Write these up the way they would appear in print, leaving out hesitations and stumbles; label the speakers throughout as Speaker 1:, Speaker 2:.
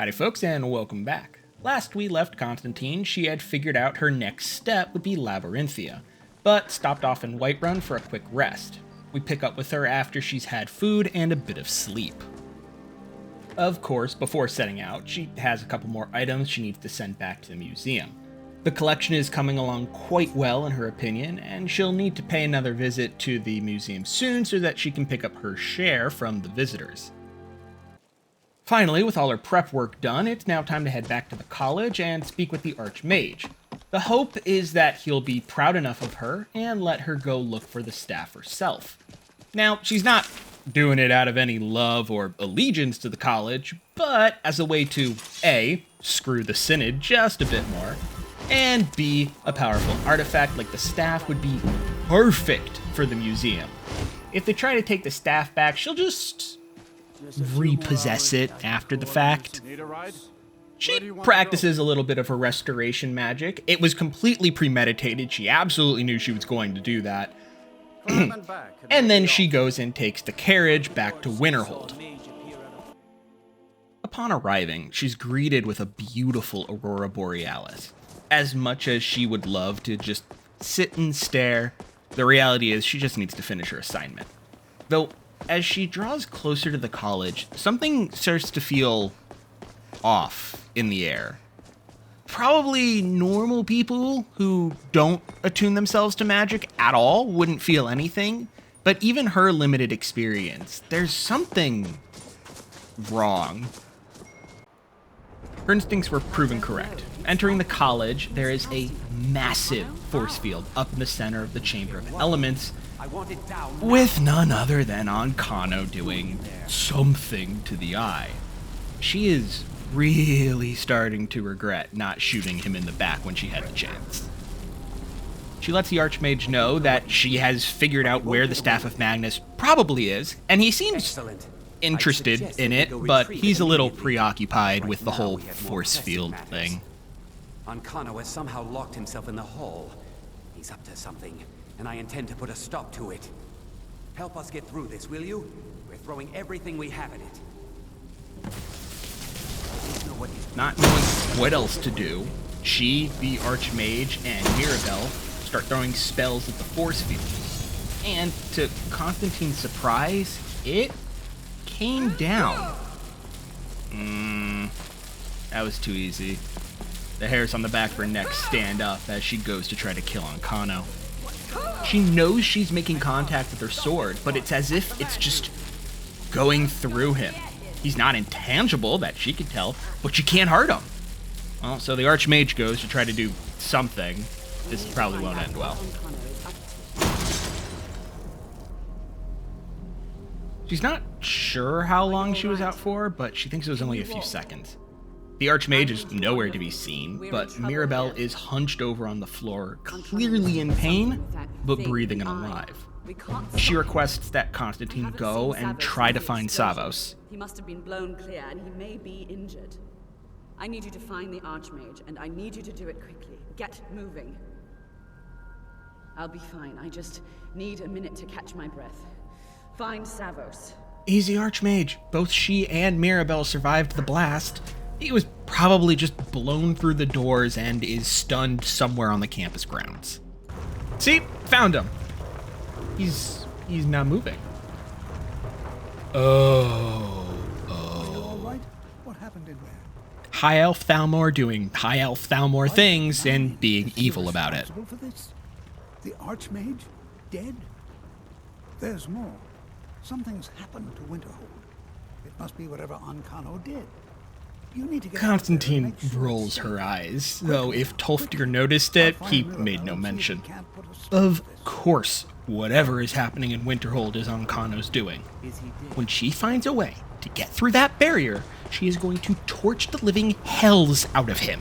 Speaker 1: Howdy folks, and welcome back. Last we left Constantine, she had figured out her next step would be Labyrinthia, but stopped off in Whiterun for a quick rest. We pick up with her after she's had food and a bit of sleep. Of course, before setting out, she has a couple more items she needs to send back to the museum. The collection is coming along quite well in her opinion, and she'll need to pay another visit to the museum soon so that she can pick up her share from the visitors. Finally, with all her prep work done, it's now time to head back to the college and speak with the Archmage. The hope is that he'll be proud enough of her and let her go look for the staff herself. Now, she's not doing it out of any love or allegiance to the college, but as a way to A, screw the Synod just a bit more, and B, a powerful artifact like the staff would be perfect for the museum. If they try to take the staff back, she'll just repossess it after the fact. She practices a little bit of her restoration magic. It was completely premeditated. She absolutely knew she was going to do that. And then she goes and takes the carriage back to Winterhold. Upon arriving, she's greeted with a beautiful aurora borealis. As much as she would love to just sit and stare, the reality is she just needs to finish her assignment. Though, as she draws closer to the college, something starts to feel off in the air. Probably normal people who don't attune themselves to magic at all wouldn't feel anything, but even her limited experience, there's something wrong. Her instincts were proven correct. Entering the college, there is a massive force field up in the center of the Chamber of Elements, with none other than Ancano doing something to the eye. She is really starting to regret not shooting him in the back when she had the chance. She lets the Archmage know that she has figured out where the Staff of Magnus probably is, and he seems interested in it, but he's a little preoccupied with the whole force field thing.
Speaker 2: Ancano has somehow locked himself in the hall. He's up to something, and I intend to put a stop to it. Help us get through this, will you? We're throwing everything we have at it.
Speaker 1: Not knowing what else to do, she, the Archmage, and Mirabelle start throwing spells at the force field. And to Constantine's surprise, it came down. That was too easy. The hairs on the back of her neck stand up as she goes to try to kill Ancano. She knows she's making contact with her sword, but it's as if it's just going through him. He's not intangible, that she can tell, but she can't hurt him. Well, so the Archmage goes to try to do something. This probably won't end well. She's not sure how long she was out for, but she thinks it was only a few seconds. The Archmage is nowhere to be seen, but Mirabelle is hunched over on the floor, clearly in pain, but breathing and alive. She requests that Constantine go and try to find Savos.
Speaker 3: He must have been blown clear, and he may be injured. I need you to find the Archmage, and I need you to do it quickly. Get moving. I'll be fine. I just need a minute to catch my breath. Find Savos.
Speaker 1: Easy, Archmage. Both she and Mirabelle survived the blast. He was probably just blown through the doors and is stunned somewhere on the campus grounds. See? Found him. He's not moving. Oh.
Speaker 4: All right? What happened in there?
Speaker 1: High Elf Thalmor doing High Elf Thalmor things and being evil about it.
Speaker 4: For this? The Archmage? Dead? There's more. Something's happened to Winterhold. It must be whatever Ancano did. You need to get
Speaker 1: Constantine rolls her eyes, though if Tolfdir noticed it, he made no mention. Of course, whatever is happening in Winterhold is Ancano's doing. When she finds a way to get through that barrier, she is going to torch the living hells out of him.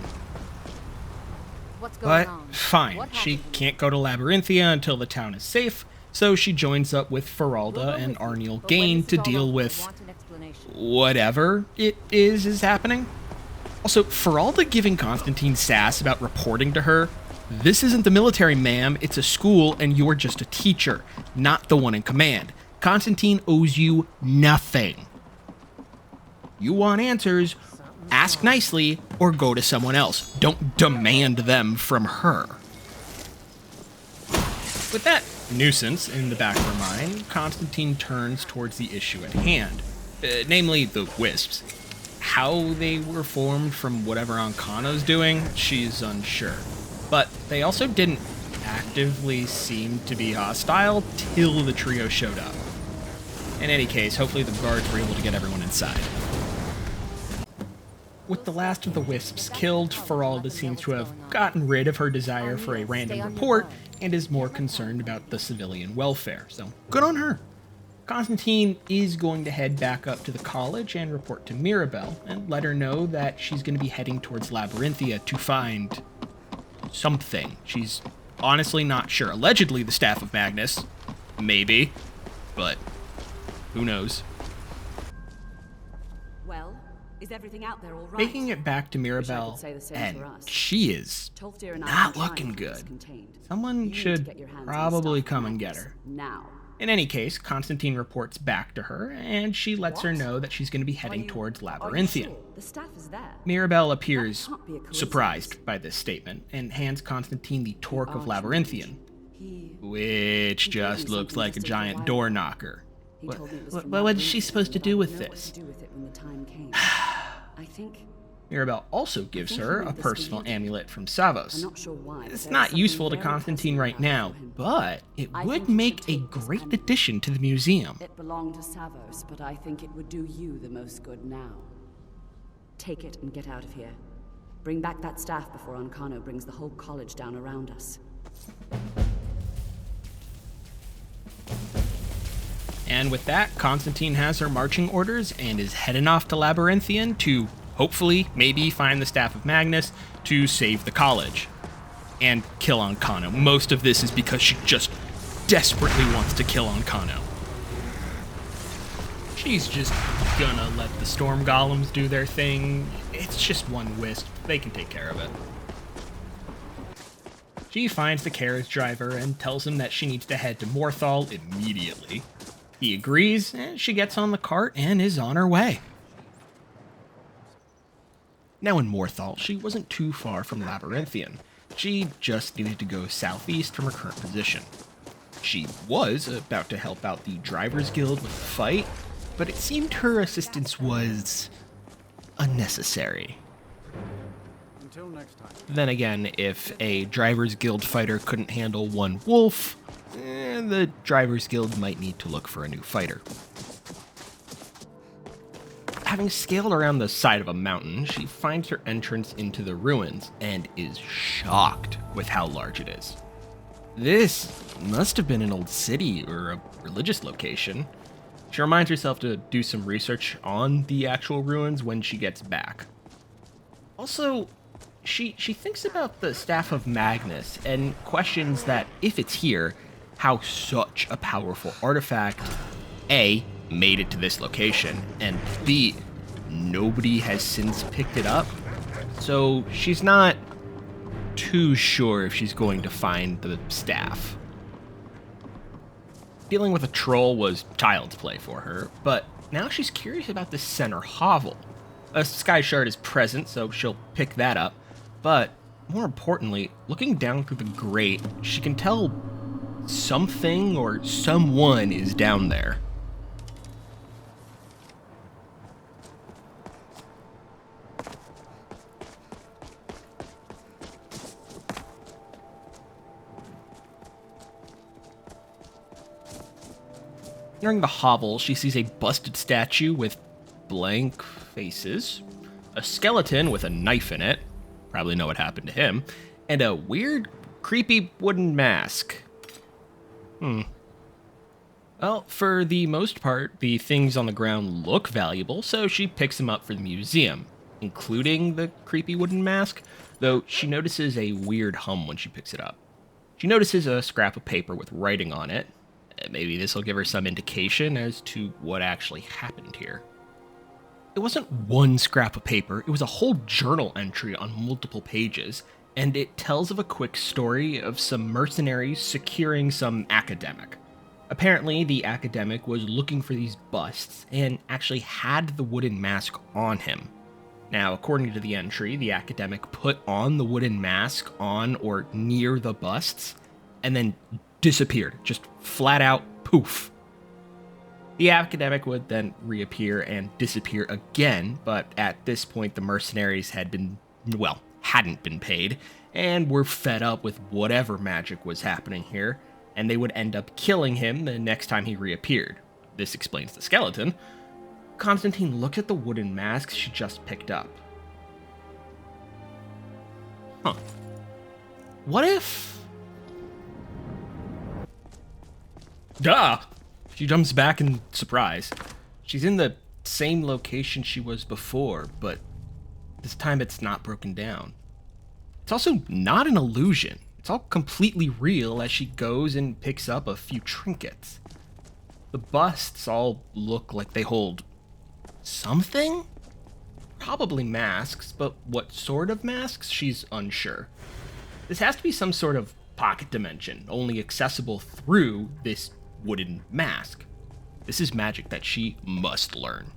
Speaker 1: But fine, she can't go to Labyrinthia until the town is safe, so she joins up with Feralda and Arniel Gain to deal with whatever it is happening. Also, Feralda giving Constantine sass about reporting to her. This isn't the military, ma'am. It's a school, and you're just a teacher, not the one in command. Constantine owes you nothing. You want answers? Ask nicely or go to someone else. Don't demand them from her. With that nuisance in the back of her mind, Constantine turns towards the issue at hand, namely the wisps. How they were formed from whatever Ancano's doing, she's unsure. But they also didn't actively seem to be hostile till the trio showed up. In any case, hopefully the guards were able to get everyone inside. With the last of the wisps killed, Feralda seems to have gotten rid of her desire for a random report and is more concerned about the civilian welfare, so good on her. Constantine is going to head back up to the college and report to Mirabelle and let her know that she's going to be heading towards Labyrinthia to find something. She's honestly not sure. Allegedly the Staff of Magnus. Maybe. But who knows?
Speaker 3: Well, is everything out there all right?
Speaker 1: Making it back to Mirabelle, and she is not looking good. Someone should probably come and get her.
Speaker 3: Now.
Speaker 1: In any case, Constantine reports back to her, and she lets her know that she's going to be heading towards Labyrinthia.
Speaker 3: Sure? The staff is there.
Speaker 1: Mirabelle appears surprised by this statement and hands Constantine the Torque of Labyrinthian, which just looks like a giant door knocker. What is she supposed to do with this?
Speaker 3: I think
Speaker 1: Mirabelle also gives her a personal amulet from Savos.
Speaker 3: I'm not sure why.
Speaker 1: It's not useful to Constantine right now, but it would make a great addition to the museum.
Speaker 3: It belonged to Savos, but I think it would do you the most good now. Take it and get out of here. Bring back that staff before Ancano brings the whole college down around us.
Speaker 1: And with that, Constantine has her marching orders and is heading off to Labyrinthian to hopefully, maybe find the Staff of Magnus to save the college. And kill Ancano. Most of this is because she just desperately wants to kill Ancano. She's just gonna let the storm golems do their thing. It's just one wisp. They can take care of it. She finds the carriage driver and tells him that she needs to head to Morthal immediately. He agrees, and she gets on the cart and is on her way. Now in Morthal, she wasn't too far from Labyrinthian. She just needed to go southeast from her current position. She was about to help out the Drivers Guild with the fight, but it seemed her assistance was unnecessary.
Speaker 4: Until next time.
Speaker 1: Then again, if a Drivers Guild fighter couldn't handle one wolf, the Drivers Guild might need to look for a new fighter. Having scaled around the side of a mountain, she finds her entrance into the ruins and is shocked with how large it is. This must have been an old city or a religious location. She reminds herself to do some research on the actual ruins when she gets back. Also, she thinks about the Staff of Magnus and questions that if it's here, how such a powerful artifact, A, made it to this location, and B, nobody has since picked it up. So she's not too sure if she's going to find the staff. Dealing with a troll was child's play for her, but now she's curious about the center hovel. A sky shard is present, so she'll pick that up, but more importantly, looking down through the grate, she can tell something or someone is down there. Nearing the hovel, she sees a busted statue with blank faces, a skeleton with a knife in it, probably know what happened to him, and a weird, creepy wooden mask. Well, for the most part, the things on the ground look valuable, so she picks them up for the museum, including the creepy wooden mask, though she notices a weird hum when she picks it up. She notices a scrap of paper with writing on it. Maybe this will give her some indication as to what actually happened here. It wasn't one scrap of paper, it was a whole journal entry on multiple pages, and it tells of a quick story of some mercenaries securing some academic. Apparently, the academic was looking for these busts and actually had the wooden mask on him. Now, according to the entry, the academic put on the wooden mask on or near the busts, and then disappeared, just flat out poof. The academic would then reappear and disappear again, but at this point the mercenaries hadn't been paid, and were fed up with whatever magic was happening here, and they would end up killing him the next time he reappeared. This explains the skeleton. Constantine looked at the wooden mask she just picked up. Huh. What if... Duh! She jumps back in surprise. She's in the same location she was before, but this time it's not broken down. It's also not an illusion. It's all completely real as she goes and picks up a few trinkets. The busts all look like they hold something? Probably masks, but what sort of masks? She's unsure. This has to be some sort of pocket dimension, only accessible through this wooden mask. This is magic that she must learn.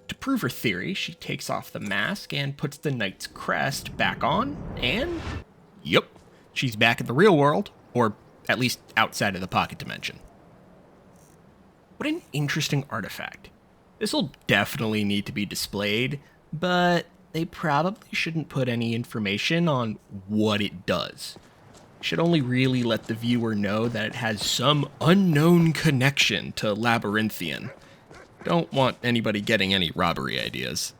Speaker 1: To prove her theory, she takes off the mask and puts the knight's crest back on, and yep, she's back in the real world, or at least outside of the pocket dimension. What an interesting artifact. This will definitely need to be displayed, but they probably shouldn't put any information on what it does. Should only really let the viewer know that it has some unknown connection to Labyrinthian. Don't want anybody getting any robbery ideas.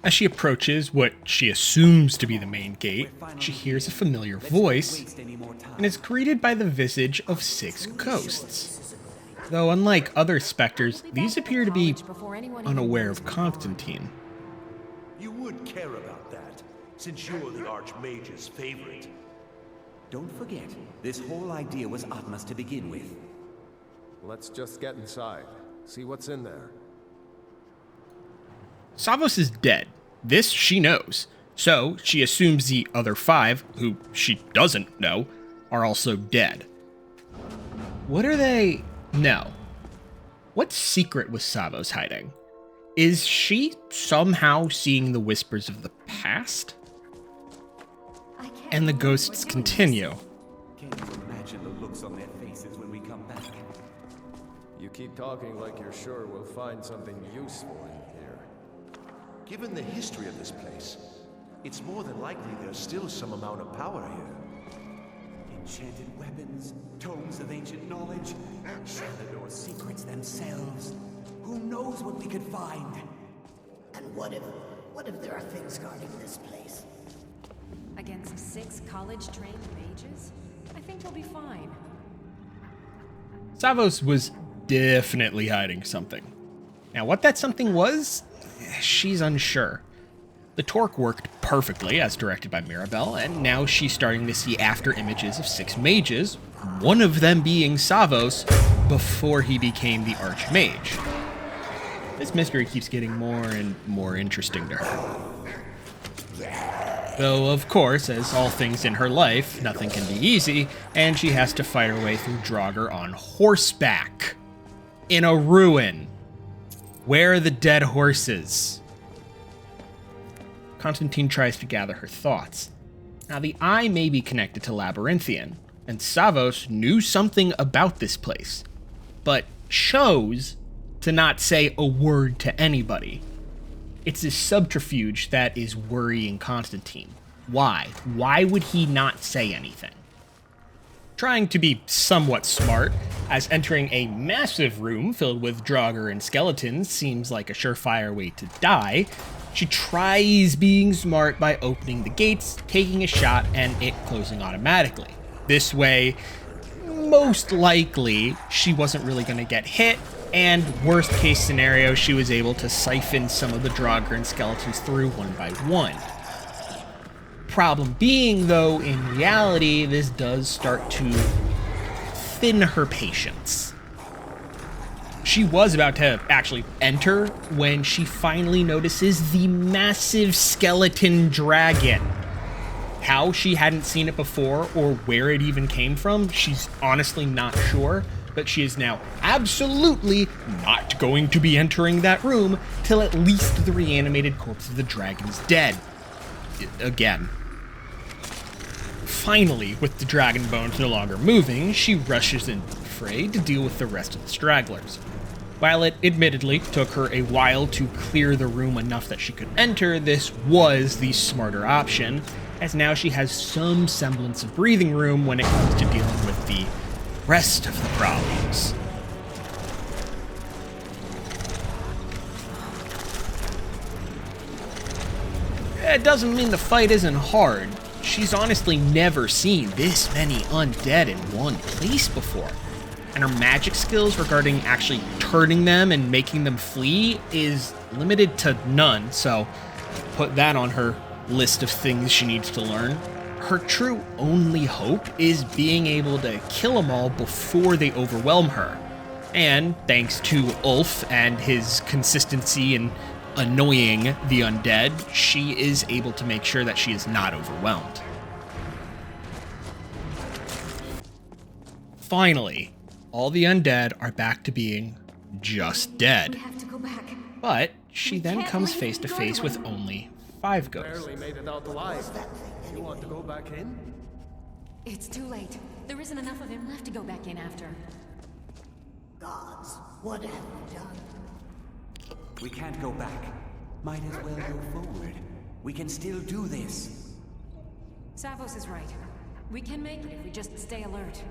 Speaker 1: As she approaches what she assumes to be the main gate, she hears a familiar voice and is greeted by the visage of 6 ghosts. Though unlike other specters, these appear to be unaware of Constantine.
Speaker 5: You would care about that, since you're the Archmage's favorite.
Speaker 2: Don't forget, this whole idea was Atma's to begin with.
Speaker 6: Let's just get inside, see what's in there.
Speaker 1: Savos is dead. This she knows. So she assumes the other 5, who she doesn't know, are also dead. What are they... No. What secret was Savos hiding? Is she somehow seeing the whispers of the past? And the ghosts continue.
Speaker 2: Can't you imagine the looks on their faces when we come back?
Speaker 6: You keep talking like you're sure we'll find something useful in here.
Speaker 5: Given the history of this place, it's more than likely there's still some amount of power here.
Speaker 2: Enchanted weapons, tomes of ancient knowledge, Shalador's secrets themselves. Who knows what we could find?
Speaker 7: And what if there are things guarding this place?
Speaker 8: Against 6 college-trained mages? I think we'll be fine.
Speaker 1: Savos was definitely hiding something. Now, what that something was, she's unsure. The torque worked perfectly as directed by Mirabelle, and now she's starting to see after images of 6 mages, one of them being Savos, before he became the Archmage. This mystery keeps getting more and more interesting to her. Though, of course, as all things in her life, nothing can be easy, and she has to fight her way through Draugr on horseback. In a ruin. Where are the dead horses? Constantine tries to gather her thoughts. Now, the eye may be connected to Labyrinthian, and Savos knew something about this place, but chose to not say a word to anybody. It's this subterfuge that is worrying Constantine. Why? Why would he not say anything? Trying to be somewhat smart, as entering a massive room filled with Draugr and skeletons seems like a surefire way to die, she tries being smart by opening the gates, taking a shot, and it closing automatically. This way, most likely, she wasn't really going to get hit, and worst case scenario, she was able to siphon some of the Draugr and skeletons through one by one. Problem being, though, in reality, this does start to thin her patience. She was about to actually enter when she finally notices the massive skeleton dragon. How she hadn't seen it before or where it even came from, she's honestly not sure, but she is now absolutely not going to be entering that room till at least the reanimated corpse of the dragon's dead. Again. Finally, with the dragon bones no longer moving, she rushes into the fray to deal with the rest of the stragglers. While it admittedly took her a while to clear the room enough that she could enter, this was the smarter option, as now she has some semblance of breathing room when it comes to dealing with the rest of the problems. It doesn't mean the fight isn't hard. She's honestly never seen this many undead in one place before. And her magic skills regarding actually turning them and making them flee is limited to none, so put that on her list of things she needs to learn. Her true only hope is being able to kill them all before they overwhelm her. And thanks to Ulf and his consistency in annoying the undead, she is able to make sure that she is not overwhelmed. Finally, all the undead are back to being just dead.
Speaker 8: We have to go back.
Speaker 1: But she then comes face to face with only 5 ghosts.
Speaker 6: Barely made it out alive. You want to go back in?
Speaker 8: It's too late. There isn't enough of him left to go back in after.
Speaker 7: Gods, what have we done?
Speaker 2: We can't go back. Might as well go forward. We can still do this.
Speaker 8: Savos is right. We can make it if we just stay alert.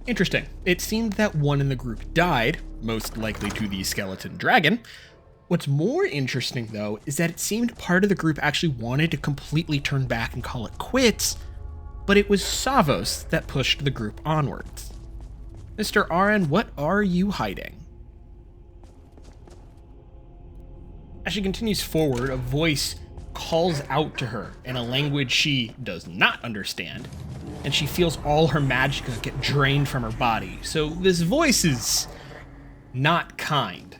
Speaker 1: Interesting. It seemed that one in the group died, most likely to the skeleton dragon. What's more interesting, though, is that it seemed part of the group actually wanted to completely turn back and call it quits, but it was Savos that pushed the group onwards. Mr. Aran, what are you hiding? As she continues forward, a voice calls out to her in a language she does not understand, and she feels all her magicka get drained from her body. So this voice is not kind.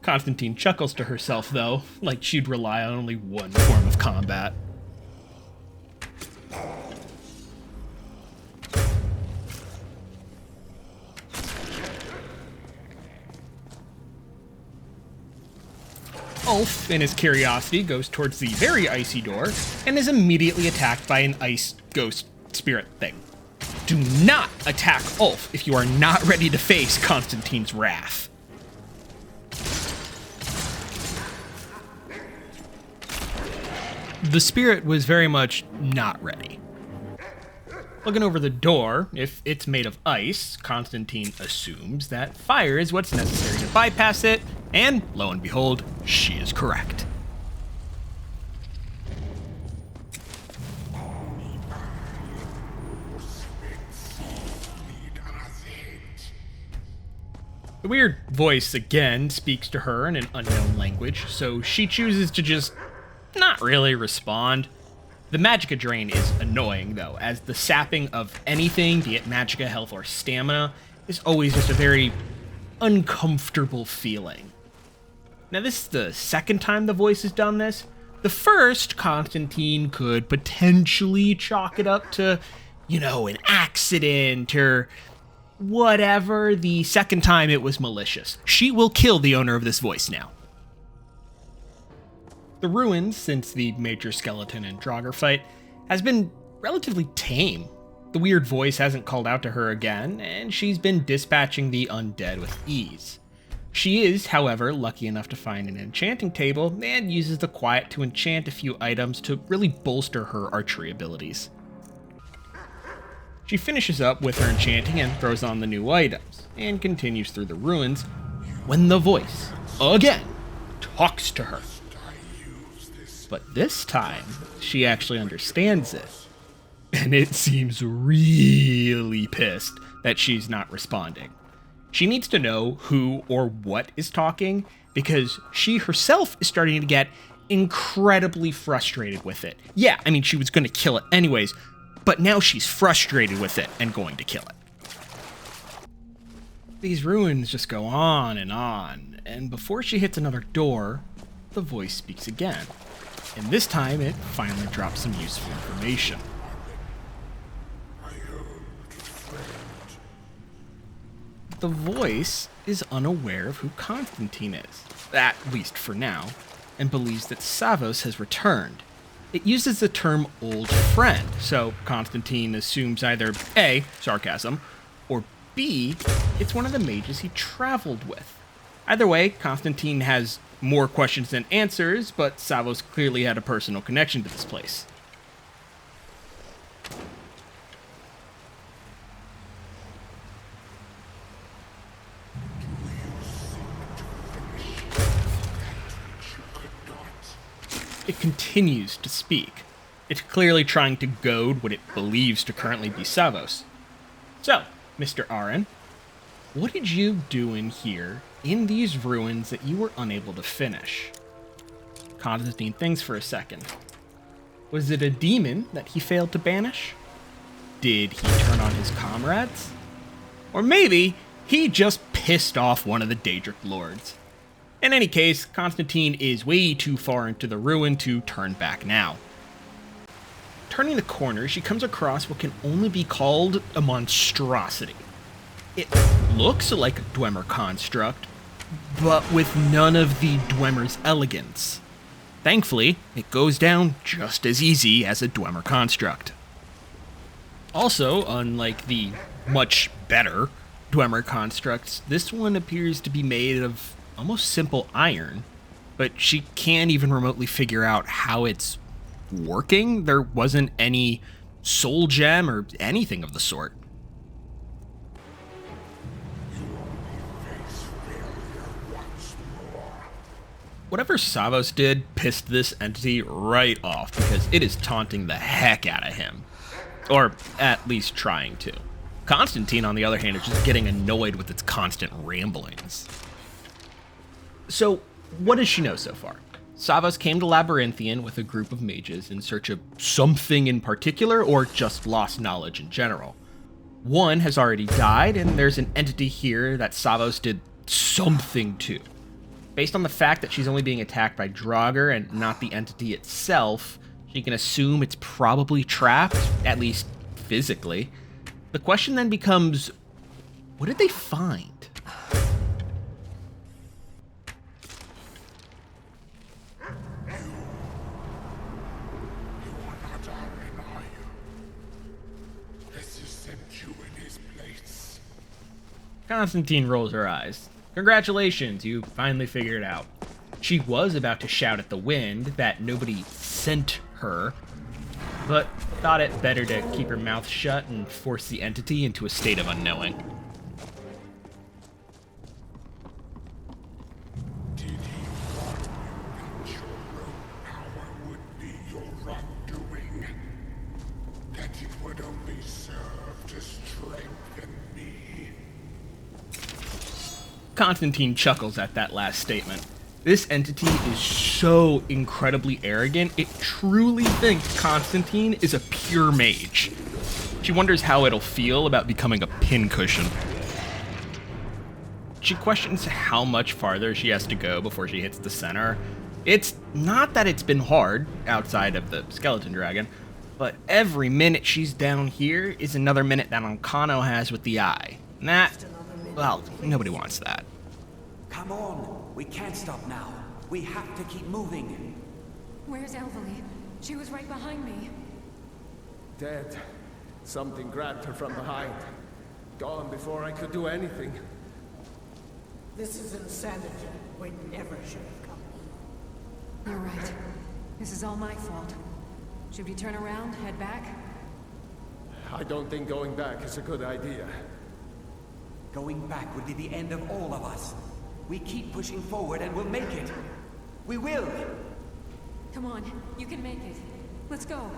Speaker 1: Constantine chuckles to herself, though, like she'd rely on only one form of combat. Ulf, in his curiosity, goes towards the very icy door and is immediately attacked by an ice ghost spirit thing. Do not attack Ulf if you are not ready to face Constantine's wrath. The spirit was very much not ready. Looking over the door, if it's made of ice, Constantine assumes that fire is what's necessary to bypass it, and lo and behold, she is correct. The weird voice again speaks to her in an unknown language, so she chooses to just not really respond. The magicka drain is annoying, though, as the sapping of anything, be it magicka, health, or stamina, is always just a very uncomfortable feeling. Now, this is the second time the voice has done this. The first, Constantine could potentially chalk it up to, an accident or whatever. The second time, it was malicious. She will kill the owner of this voice now. The ruins, since the major skeleton and Draugr fight, has been relatively tame. The weird voice hasn't called out to her again, and she's been dispatching the undead with ease. She is, however, lucky enough to find an enchanting table and uses the quiet to enchant a few items to really bolster her archery abilities. She finishes up with her enchanting and throws on the new items, and continues through the ruins, when the voice, again, talks to her. But this time, she actually understands it. And it seems really pissed that she's not responding. She needs to know who or what is talking, because she herself is starting to get incredibly frustrated with it. Yeah, she was going to kill it anyways, but now she's frustrated with it and going to kill it. These ruins just go on, and before she hits another door, the voice speaks again. And this time, it finally drops some useful information. The voice is unaware of who Constantine is, at least for now, and believes that Savos has returned. It uses the term old friend, so Constantine assumes either A, sarcasm, or B, it's one of the mages he traveled with. Either way, Constantine has more questions than answers, but Savos clearly had a personal connection to this place. It continues to speak. It's clearly trying to goad what it believes to currently be Savos. So, Mr. Aaron, what did you do in here, in these ruins, that you were unable to finish? Constantine thinks for a second. Was it a demon that he failed to banish? Did he turn on his comrades? Or maybe he just pissed off one of the Daedric lords. In any case, Constantine is way too far into the ruin to turn back now. Turning the corner, she comes across what can only be called a monstrosity. It looks like a Dwemer construct, but with none of the Dwemer's elegance. Thankfully, it goes down just as easy as a Dwemer construct. Also, unlike the much better Dwemer constructs, this one appears to be made of almost simple iron, but she can't even remotely figure out how it's working. There wasn't any soul gem or anything of the sort. Whatever Savos did pissed this entity right off because it is taunting the heck out of him. Or at least trying to. Constantine, on the other hand, is just getting annoyed with its constant ramblings. So, what does she know so far? Savos came to Labyrinthian with a group of mages in search of something in particular, or just lost knowledge in general. One has already died, and there's an entity here that Savos did something to. Based on the fact that she's only being attacked by Draugr and not the entity itself, she can assume it's probably trapped, at least physically. The question then becomes, what did they find? Constantine rolls her eyes. Congratulations, you finally figured it out. She was about to shout at the wind that nobody sent her, but thought it better to keep her mouth shut and force the entity into a state of unknowing.
Speaker 9: Did he warn you that your own power would be your undoing? That it would only serve to strengthen me?
Speaker 1: Constantine chuckles at that last statement. This entity is so incredibly arrogant, it truly thinks Constantine is a pure mage. She wonders how it'll feel about becoming a pincushion. She questions how much farther she has to go before she hits the center. It's not that it's been hard, outside of the skeleton dragon, but every minute she's down here is another minute that Ancano has with the eye. And that, well, nobody wants that.
Speaker 2: Come on! We can't stop now. We have to keep moving.
Speaker 8: Where's Elvalie? She was right behind me.
Speaker 6: Dead. Something grabbed her from behind. Gone before I could do anything.
Speaker 7: This is insanity. We never should have come.
Speaker 8: You're right. This is all my fault. Should we turn around, head back?
Speaker 6: I don't think going back is a good idea.
Speaker 2: Going back would be the end of all of us. We keep pushing forward and we'll make it. We will!
Speaker 8: Come on, you can make it. Let's go.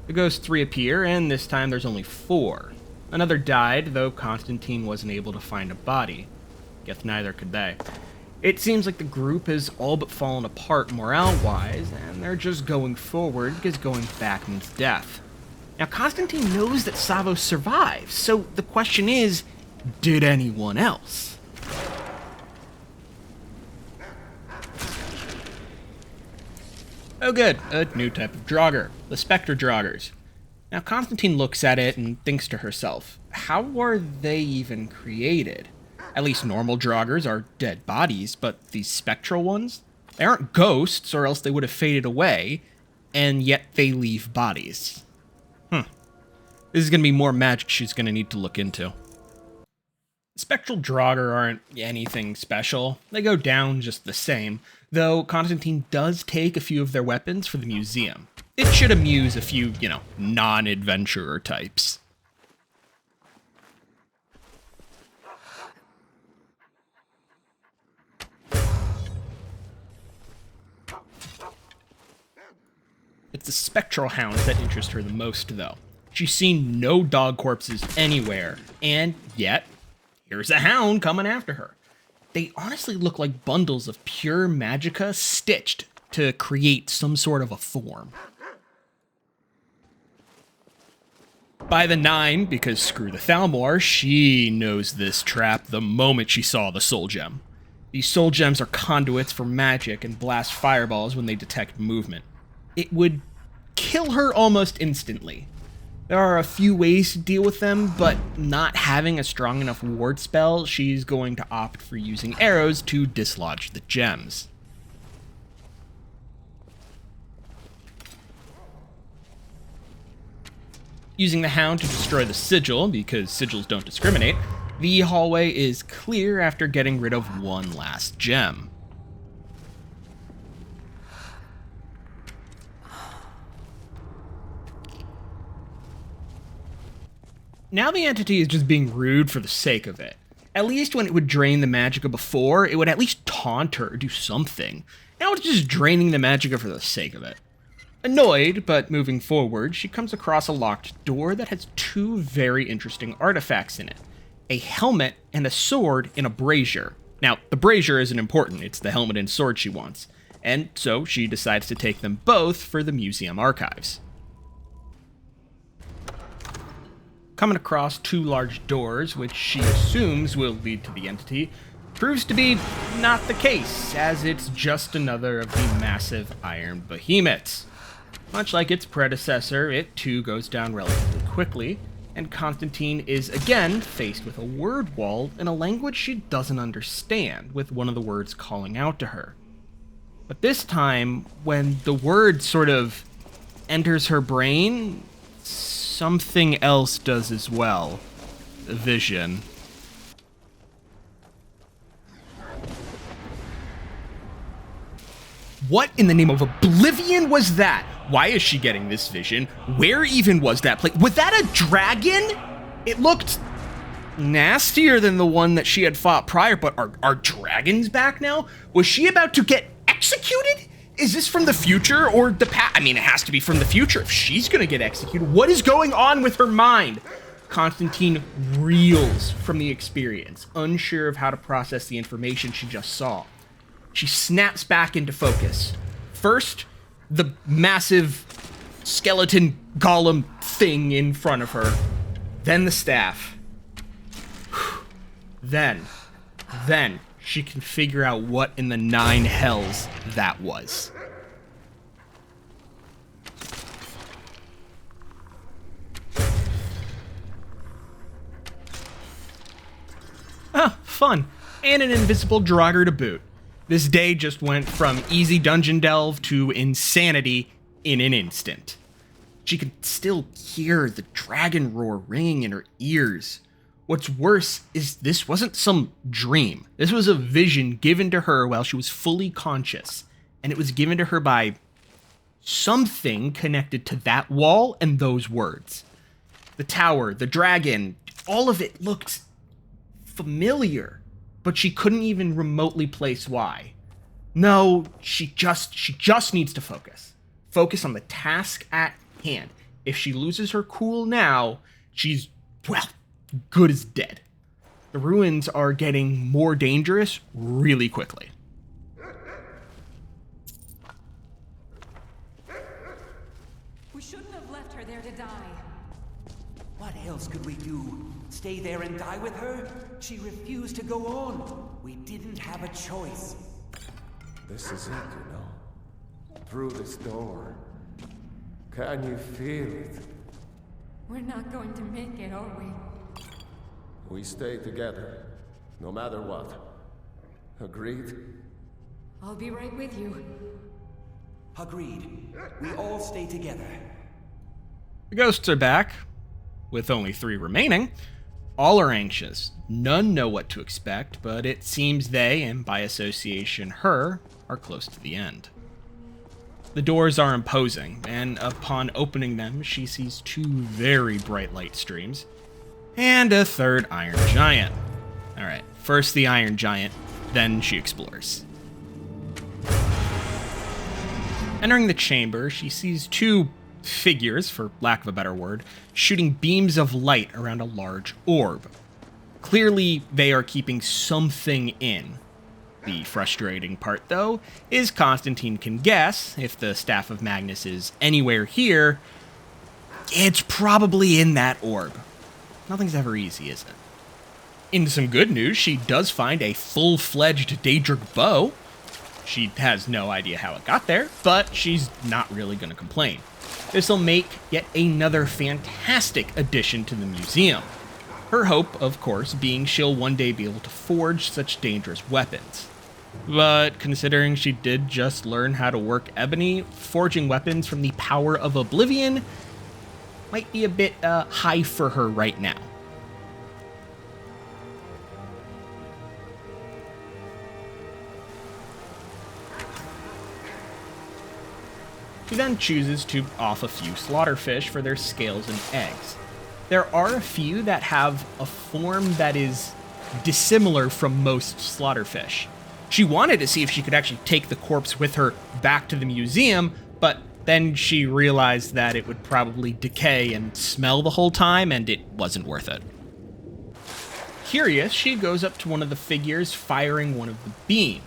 Speaker 1: The ghosts reappear, and this time there's only 4. Another died, though Constantine wasn't able to find a body. Guess neither could they. It seems like the group has all but fallen apart morale-wise, and they're just going forward because going back means death. Now, Constantine knows that Savos survives, so the question is, did anyone else? Oh good, a new type of Draugr, the Spectre Draugrs. Now Constantine looks at it and thinks to herself, how are they even created? At least normal Draugrs are dead bodies, but these spectral ones? They aren't ghosts, or else they would have faded away, and yet they leave bodies. This is going to be more magic she's going to need to look into. Spectral Draugr aren't anything special. They go down just the same, though Constantine does take a few of their weapons for the museum. It should amuse a few, non-adventurer types. It's the spectral hounds that interest her the most, though. She's seen no dog corpses anywhere, and yet, here's a hound coming after her. They honestly look like bundles of pure magicka stitched to create some sort of a form. By the 9, because screw the Thalmor, she knows this trap the moment she saw the soul gem. These soul gems are conduits for magic and blast fireballs when they detect movement. It would kill her almost instantly. There are a few ways to deal with them, but not having a strong enough ward spell, she's going to opt for using arrows to dislodge the gems. Using the hound to destroy the sigil, because sigils don't discriminate, the hallway is clear after getting rid of one last gem. Now the entity is just being rude for the sake of it. At least when it would drain the magicka before, it would at least taunt her or do something. Now it's just draining the magicka for the sake of it. Annoyed, but moving forward, she comes across a locked door that has 2 very interesting artifacts in it. A helmet and a sword in a brazier. Now, the brazier isn't important, it's the helmet and sword she wants. And so she decides to take them both for the museum archives. Coming across 2 large doors, which she assumes will lead to the entity, proves to be not the case, as it's just another of the massive iron behemoths. Much like its predecessor, it too goes down relatively quickly, and Constantine is again faced with a word wall in a language she doesn't understand, with one of the words calling out to her. But this time, when the word sort of enters her brain, something else does as well. A vision. What in the name of oblivion was that? Why is she getting this vision? Where even was that place? Was that a dragon? It looked nastier than the one that she had fought prior, but are dragons back now? Was she about to get executed? Is this from the future or the past? I mean, it has to be from the future if she's gonna get executed. What is going on with her mind? Constantine reels from the experience, unsure of how to process the information she just saw. She snaps back into focus. First, the massive skeleton golem thing in front of her. Then the staff. Then she can figure out what in the 9 hells that was. Ah, fun. And an invisible Draugr to boot. This day just went from easy dungeon delve to insanity in an instant. She could still hear the dragon roar ringing in her ears. What's worse is this wasn't some dream. This was a vision given to her while she was fully conscious, and it was given to her by something connected to that wall and those words. The tower, the dragon, all of it looked familiar, but she couldn't even remotely place why. No, she just needs to focus. Focus on the task at hand. If she loses her cool now, she's, well, good as dead. The ruins are getting more dangerous really quickly.
Speaker 8: We shouldn't have left her there to die.
Speaker 2: What else could we do? Stay there and die with her? She refused to go on. We didn't have a choice.
Speaker 6: This is it, you know. through this door. Can you feel it?
Speaker 8: We're not going to make it, are we?
Speaker 6: We stay together, no matter what. Agreed?
Speaker 8: I'll be right with you.
Speaker 2: Agreed. We all stay together.
Speaker 1: The ghosts are back, with only 3 remaining. All are anxious. None know what to expect, but it seems they, and by association her, are close to the end. The doors are imposing, and upon opening them, she sees 2 very bright light streams, and a 3rd iron giant. Alright, first the iron giant, then she explores. Entering the chamber, she sees 2 figures, for lack of a better word, shooting beams of light around a large orb. Clearly, they are keeping something in. The frustrating part, though, is Constantine can guess, if the Staff of Magnus is anywhere here, it's probably in that orb. Nothing's ever easy, is it? In some good news, she does find a full-fledged Daedric bow. She has no idea how it got there, but she's not really going to complain. This'll make yet another fantastic addition to the museum. Her hope, of course, being she'll one day be able to forge such dangerous weapons. But considering she did just learn how to work ebony, forging weapons from the power of oblivion might be a bit high for her right now. She then chooses to off a few slaughterfish for their scales and eggs. There are a few that have a form that is dissimilar from most slaughterfish. She wanted to see if she could actually take the corpse with her back to the museum, but then she realized that it would probably decay and smell the whole time, and it wasn't worth it. Curious, she goes up to one of the figures firing one of the beams.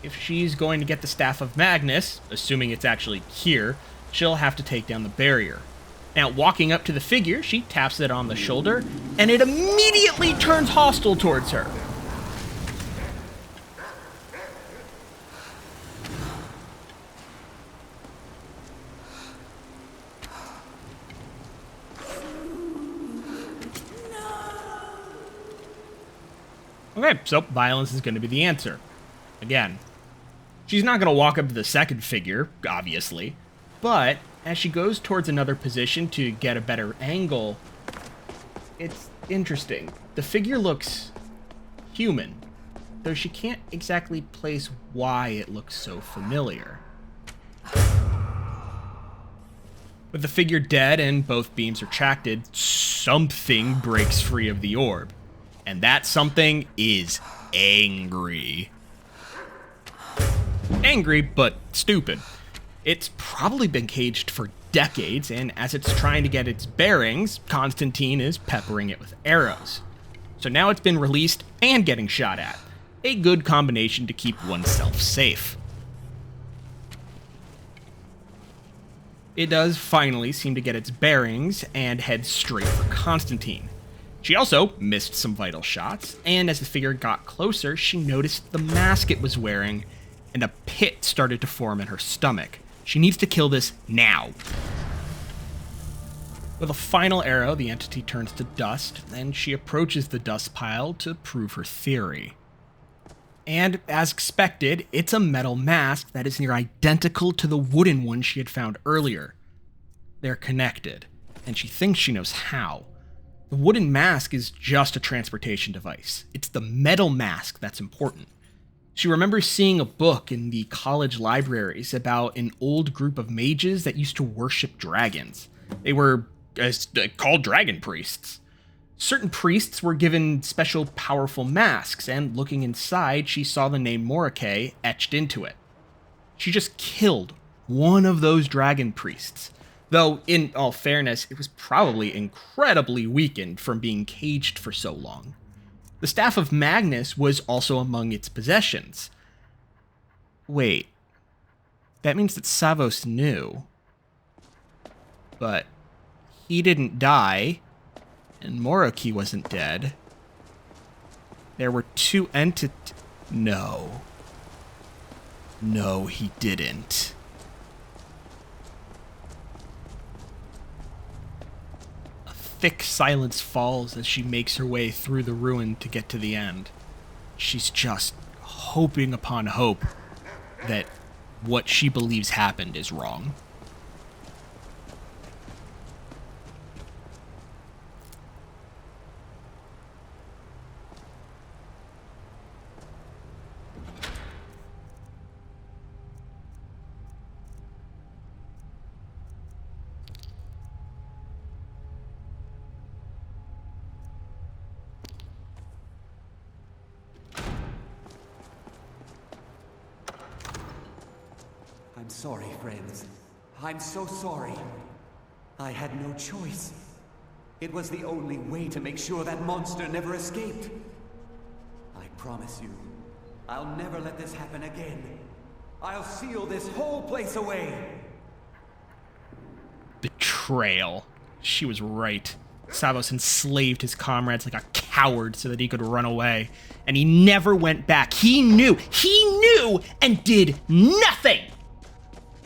Speaker 1: If she's going to get the Staff of Magnus, assuming it's actually here, she'll have to take down the barrier. Now, walking up to the figure, she taps it on the shoulder, and it immediately turns hostile towards her. Okay, so violence is going to be the answer. Again, she's not going to walk up to the second figure, obviously, but as she goes towards another position to get a better angle, it's interesting. The figure looks human, though she can't exactly place why it looks so familiar. With the figure dead and both beams retracted, something breaks free of the orb. And that something is angry. Angry, but stupid. It's probably been caged for decades, and as it's trying to get its bearings, Constantine is peppering it with arrows. So now it's been released and getting shot at. A good combination to keep oneself safe. It does finally seem to get its bearings and head straight for Constantine. She also missed some vital shots, and as the figure got closer, she noticed the mask it was wearing, and a pit started to form in her stomach. She needs to kill this now. With a final arrow, the entity turns to dust, and she approaches the dust pile to prove her theory. And, as expected, it's a metal mask that is near identical to the wooden one she had found earlier. They're connected, and she thinks she knows how. The wooden mask is just a transportation device. It's the metal mask that's important. She remembers seeing a book in the college libraries about an old group of mages that used to worship dragons. They were called dragon priests. Certain priests were given special powerful masks, and looking inside, she saw the name Morike etched into it. She just killed one of those dragon priests. Though, in all fairness, it was probably incredibly weakened from being caged for so long. The Staff of Magnus was also among its possessions. Wait, that means that Savos knew. But he didn't die, and Moroki wasn't dead. There were 2 entities. No. No, he didn't. thick silence falls as she makes her way through the ruin to get to the end. She's just hoping upon hope that what she believes happened is wrong.
Speaker 2: I'm sorry, friends. I'm so sorry. I had no choice. It was the only way to make sure that monster never escaped. I promise you, I'll never let this happen again. I'll seal this whole place away.
Speaker 1: Betrayal. She was right. Savos enslaved his comrades like a coward so that he could run away. And he never went back. He knew, and did nothing!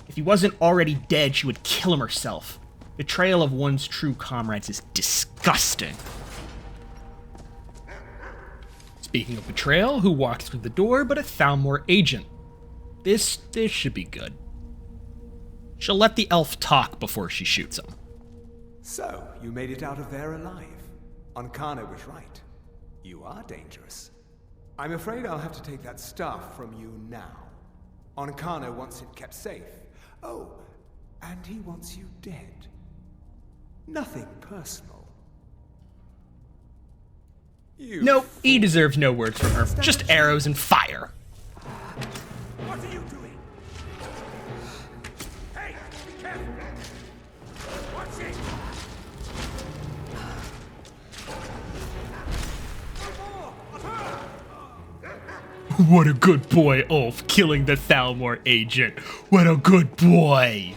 Speaker 1: If he wasn't already dead, she would kill him herself. Betrayal of one's true comrades is disgusting. Speaking of betrayal, who walked through the door but a Thalmor agent? This should be good. She'll let the elf talk before she shoots him.
Speaker 10: So, you made it out of there alive. Ankana was right. You are dangerous. I'm afraid I'll have to take that stuff from you now. Ankana wants it kept safe. Oh, and he wants you dead. Nothing personal.
Speaker 1: Nope, he deserves no words from her. Just arrows and fire.
Speaker 2: What are you doing? Hey, be careful! Watch it!
Speaker 1: What a good boy, Ulf, killing the Thalmor agent. What a good boy.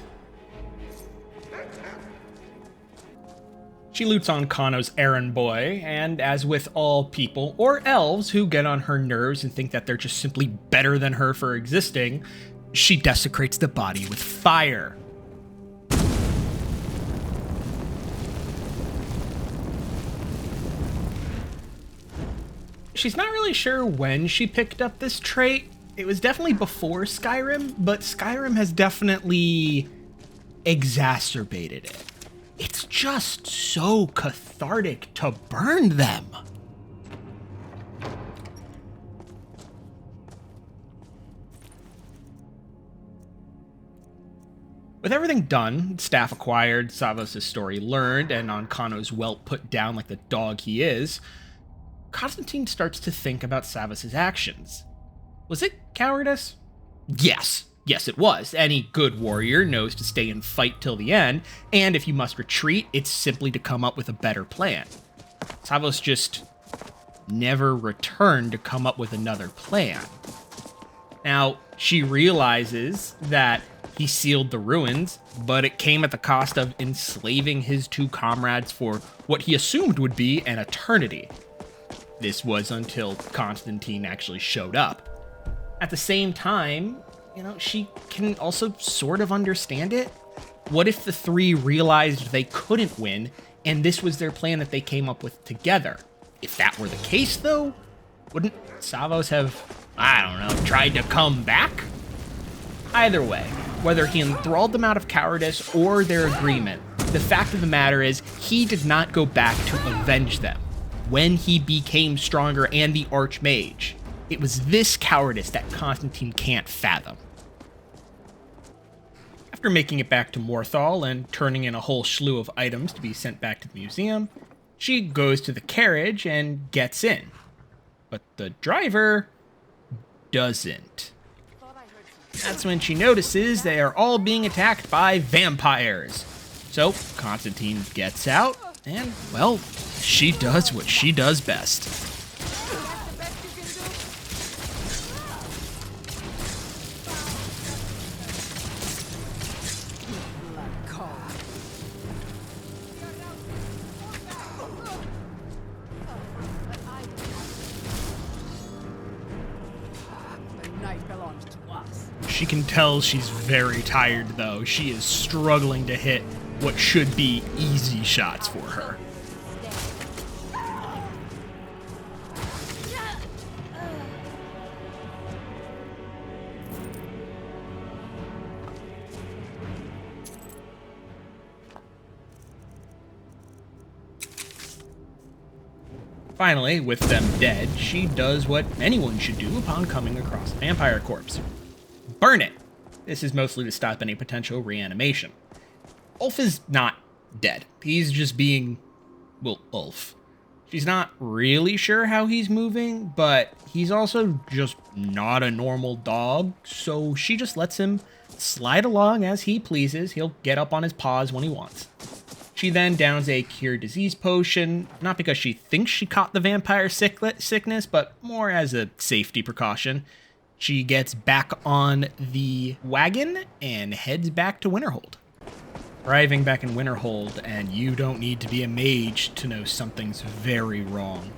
Speaker 1: She loots on Kano's errand boy, and as with all people, or elves who get on her nerves and think that they're just simply better than her for existing, she desecrates the body with fire. She's not really sure when she picked up this trait. It was definitely before Skyrim, but Skyrim has definitely exacerbated it. It's just so cathartic to burn them. With everything done, Staff acquired, Savos' story learned, and Ankano's welt put down like the dog he is, Constantine starts to think about Savos' actions. Was it cowardice? Yes, it was. Any good warrior knows to stay and fight till the end, and if you must retreat, it's simply to come up with a better plan. Savos just never returned to come up with another plan. Now, she realizes that he sealed the ruins, but it came at the cost of enslaving his two comrades for what he assumed would be an eternity. This was until Constantine actually showed up. At the same time, she can also sort of understand it. What if the three realized they couldn't win, and this was their plan that they came up with together? If that were the case, though, wouldn't Savos have, tried to come back? Either way, whether he enthralled them out of cowardice or their agreement, the fact of the matter is he did not go back to avenge them. When he became stronger and the Archmage, it was this cowardice that Constantine can't fathom. After making it back to Morthal and turning in a whole slew of items to be sent back to the museum, she goes to the carriage and gets in. But the driver doesn't. That's when she notices they are all being attacked by vampires. So Constantine gets out, and, well, she does what she does best. She can tell she's very tired, though. She is struggling to hit what should be easy shots for her. Finally, with them dead, she does what anyone should do upon coming across a vampire corpse. Burn it! This is mostly to stop any potential reanimation. Ulf is not dead. He's just being, well, Ulf. She's not really sure how he's moving, but he's also just not a normal dog, so she just lets him slide along as he pleases. He'll get up on his paws when he wants. She then downs a cure disease potion, not because she thinks she caught the vampire sickness, but more as a safety precaution. She gets back on the wagon and heads back to Winterhold. Arriving back in Winterhold, and you don't need to be a mage to know something's very wrong.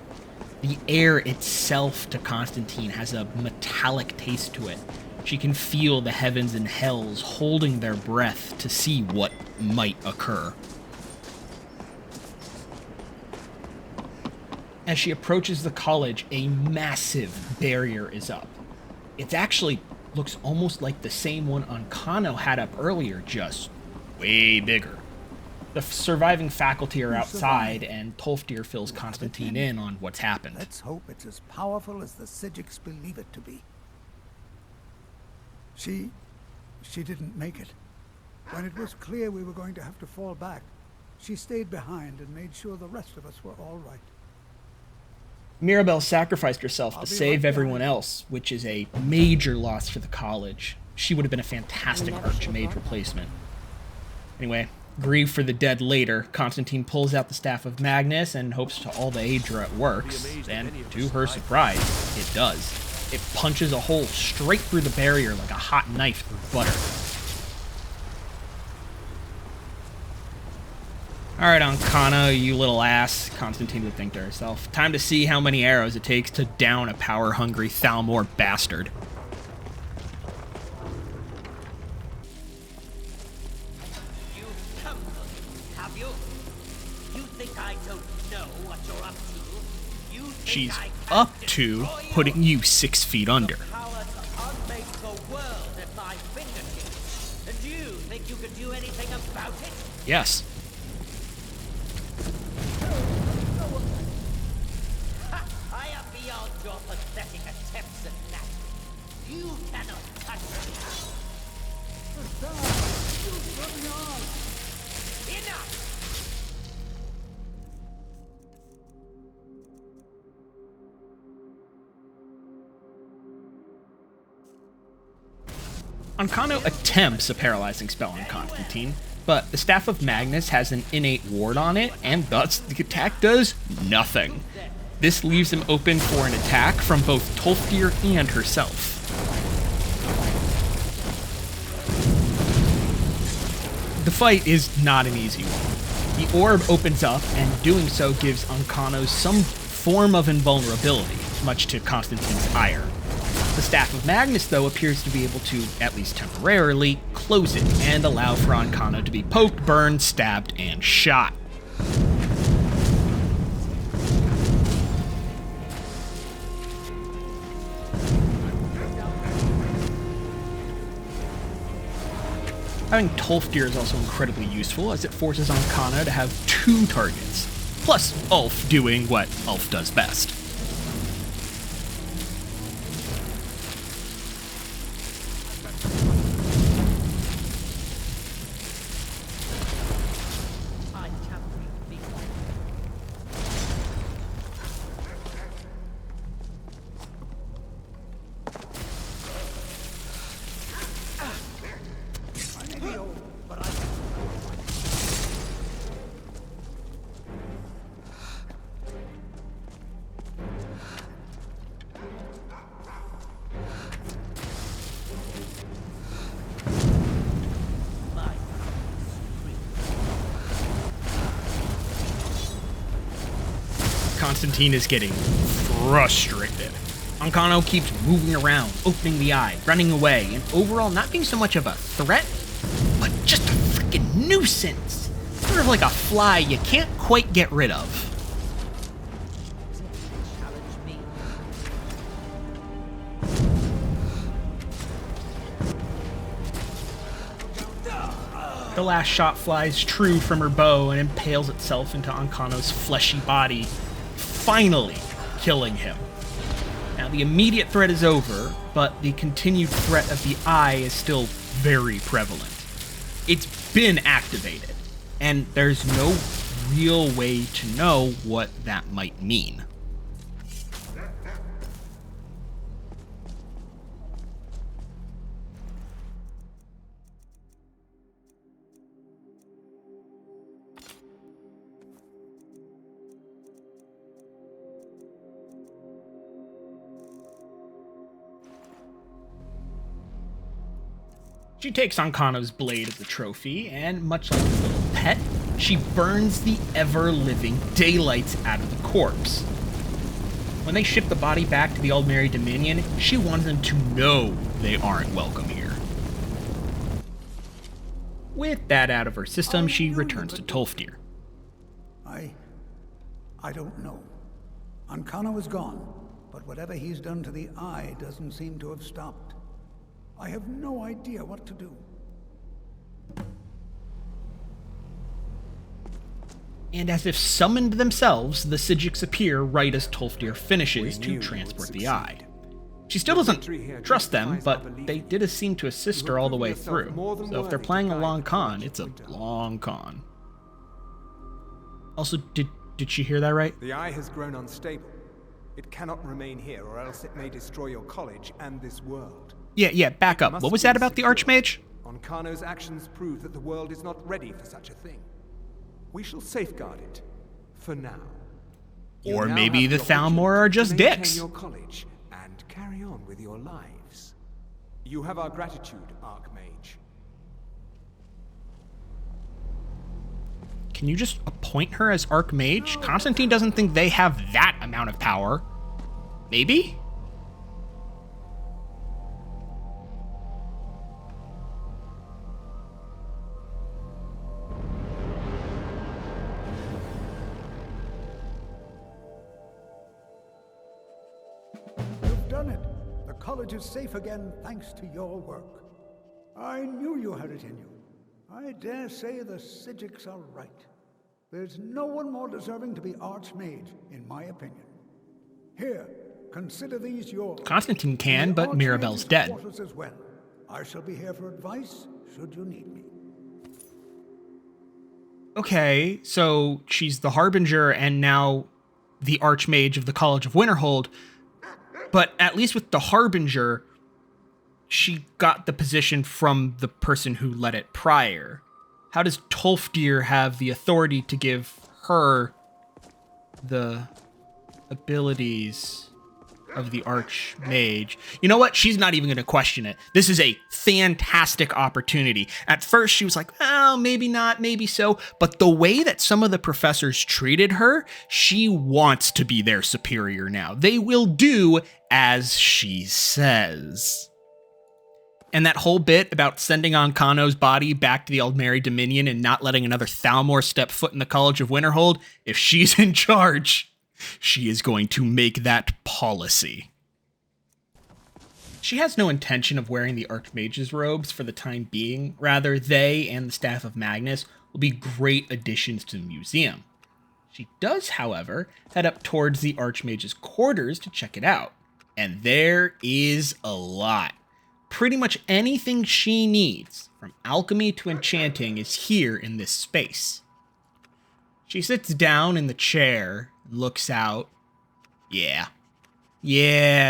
Speaker 1: The air itself to Constantine has a metallic taste to it. She can feel the heavens and hells holding their breath to see what might occur. As she approaches the college, a massive barrier is up. It actually looks almost like the same one Ancano had up earlier, just way bigger. The surviving faculty are outside, and Tolfdir fills Constantine in on what's happened.
Speaker 4: Let's hope it's as powerful as the Sijiks believe it to be. She didn't make it. When it was clear we were going to have to fall back, she stayed behind and made sure the rest of us were all right.
Speaker 1: Mirabelle sacrificed herself to save everyone else, which is a major loss for the college. She would have been a fantastic Archmage replacement. Anyway, grieve for the dead later. Constantine pulls out the Staff of Magnus and hopes to all the Aedra it works, and to her surprise, it does. It punches a hole straight through the barrier like a hot knife through butter. Alright, Ancano, you little ass, Constantine would think to herself. Time to see how many arrows it takes to down a power-hungry Thalmor bastard. She's up to putting you 6 feet under. Yes.
Speaker 11: I am beyond your pathetic attempts at that. You cannot touch me. Enough!
Speaker 1: Ancano attempts a paralyzing spell on Constantine, but the Staff of Magnus has an innate ward on it, and thus the attack does nothing. This leaves him open for an attack from both Tolfdir and herself. The fight is not an easy one. The orb opens up, and doing so gives Ancano some form of invulnerability, much to Constantine's ire. The Staff of Magnus, though, appears to be able to, at least temporarily, close it and allow for Ancano to be poked, burned, stabbed, and shot. Having Tolfdir is also incredibly useful, as it forces Ancano to have 2 targets, plus Ulf doing what Ulf does best. Constantine is getting frustrated. Ancano keeps moving around, opening the eye, running away, and overall not being so much of a threat, but just a freaking nuisance. Sort of like a fly you can't quite get rid of. The last shot flies true from her bow and impales itself into Ancano's fleshy body, finally killing him. Now, the immediate threat is over, but the continued threat of the Eye is still very prevalent. It's been activated, and there's no real way to know what that might mean. She takes Ankano's blade as a trophy, and much like a little pet, she burns the ever-living daylights out of the corpse. When they ship the body back to the Aldmeri Dominion, she wants them to know they aren't welcome here. With that out of her system, she returns to Tolfdir.
Speaker 4: I don't know. Ankano is gone, but whatever he's done to the Eye doesn't seem to have stopped. I have no idea what to do.
Speaker 1: And as if summoned themselves, the Psijics appear right as Tolfdir finishes to transport the Eye. She still doesn't trust them, but they did seem to assist her all the way through. So if they're playing a long con, it's a long con. Also, did she hear that right?
Speaker 10: The Eye has grown unstable. It cannot remain here, or else it may destroy your college and this world.
Speaker 1: Yeah, back up. What was that about the Archmage?
Speaker 10: Ankano's actions prove that the world is not ready for such a thing. We shall safeguard it, for now.
Speaker 1: Or maybe the Thalmor are just dicks.
Speaker 10: Your college and carry on with your lives. You have our gratitude, Archmage.
Speaker 1: Can you just appoint her as Archmage? Constantine doesn't think they have that amount of power. Maybe?
Speaker 4: You've done it. The college is safe again thanks to your work. I knew you had it in you. I dare say the Psijics are right. There's no one more deserving to be Archmage, in my opinion. Here, consider these yours.
Speaker 1: Constantine can, but Mirabelle's dead.
Speaker 4: As well. I shall be here for advice, should you need me.
Speaker 1: Okay, so she's the Harbinger and now the Archmage of the College of Winterhold, but at least with the Harbinger, she got the position from the person who led it prior. How does Tolfdir have the authority to give her the abilities of the Archmage? You know what? She's not even going to question it. This is a fantastic opportunity. At first, she was like, oh, maybe not, maybe so. But the way that some of the professors treated her, she wants to be their superior now. They will do as she says. And that whole bit about sending Ankano's body back to the Aldmeri Dominion and not letting another Thalmor step foot in the College of Winterhold, if she's in charge, she is going to make that policy. She has no intention of wearing the Archmage's robes for the time being. Rather, they and the Staff of Magnus will be great additions to the museum. She does, however, head up towards the Archmage's quarters to check it out. And there is a lot. Pretty much anything she needs, from alchemy to enchanting, is here in this space. She sits down in the chair and looks out. Yeah,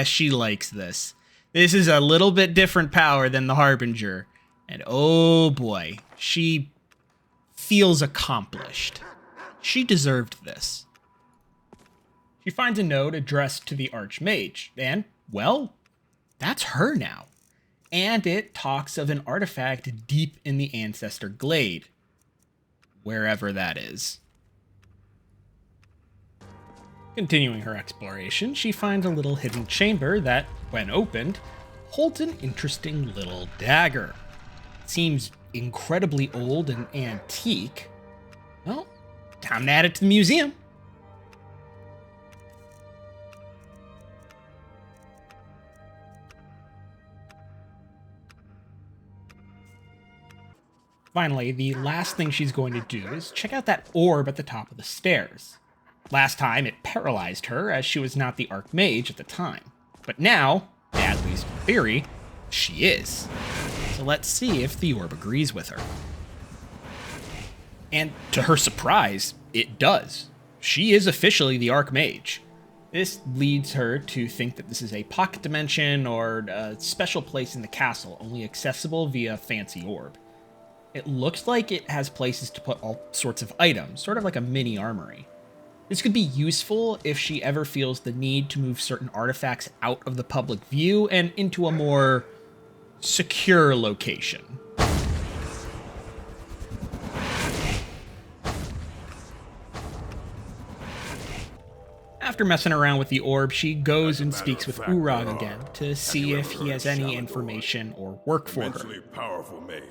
Speaker 1: she likes this. This is a little bit different power than the Harbinger. And oh boy, she feels accomplished. She deserved this. She finds a note addressed to the Archmage, and, well, that's her now. And it talks of an artifact deep in the Ancestor Glade. Wherever that is. Continuing her exploration, she finds a little hidden chamber that, when opened, holds an interesting little dagger. It seems incredibly old and antique. Well, time to add it to the museum. Finally, the last thing she's going to do is check out that orb at the top of the stairs. Last time, it paralyzed her, as she was not the Archmage at the time. But now, at least in theory, she is. So let's see if the orb agrees with her. And to her surprise, it does. She is officially the Archmage. This leads her to think that this is a pocket dimension or a special place in the castle, only accessible via fancy orb. It looks like it has places to put all sorts of items, sort of like a mini armory. This could be useful if she ever feels the need to move certain artifacts out of the public view and into a more secure location. After messing around with the orb, she goes and speaks with Urag again to see if he has any information or work for her.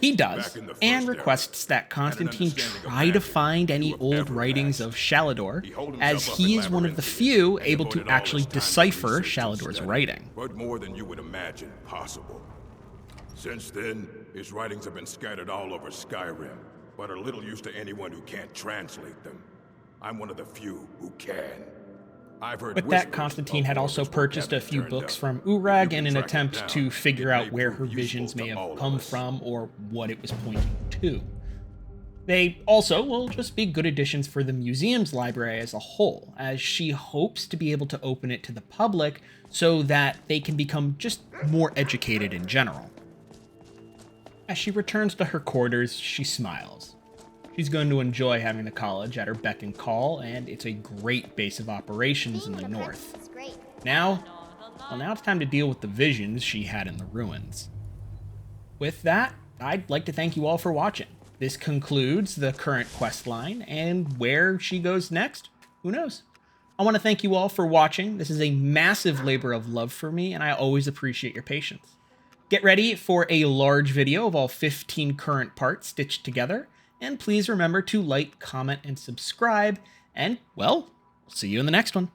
Speaker 1: He does, and requests that Constantine try to find any old writings of Shalador, as he is one of the few able to actually decipher Shalador's writing.
Speaker 9: But more than you would imagine possible. Since then, his writings have been scattered all over Skyrim, but are little use to anyone who can't translate them. I'm one of the few who can.
Speaker 1: With that, Constantine had also purchased a few books from Urag in an attempt to figure out where her visions may have come from or what it was pointing to. They also will just be good additions for the museum's library as a whole, as she hopes to be able to open it to the public so that they can become just more educated in general. As she returns to her quarters, she smiles. She's going to enjoy having the college at her beck and call, and it's a great base of operations in the north. Now it's time to deal with the visions she had in the ruins. With that, I'd like to thank you all for watching. This concludes the current quest line, and where she goes next, who knows? I want to thank you all for watching. This is a massive labor of love for me, and I always appreciate your patience. Get ready for a large video of all 15 current parts stitched together. And please remember to like, comment, and subscribe. And, well, we'll see you in the next one.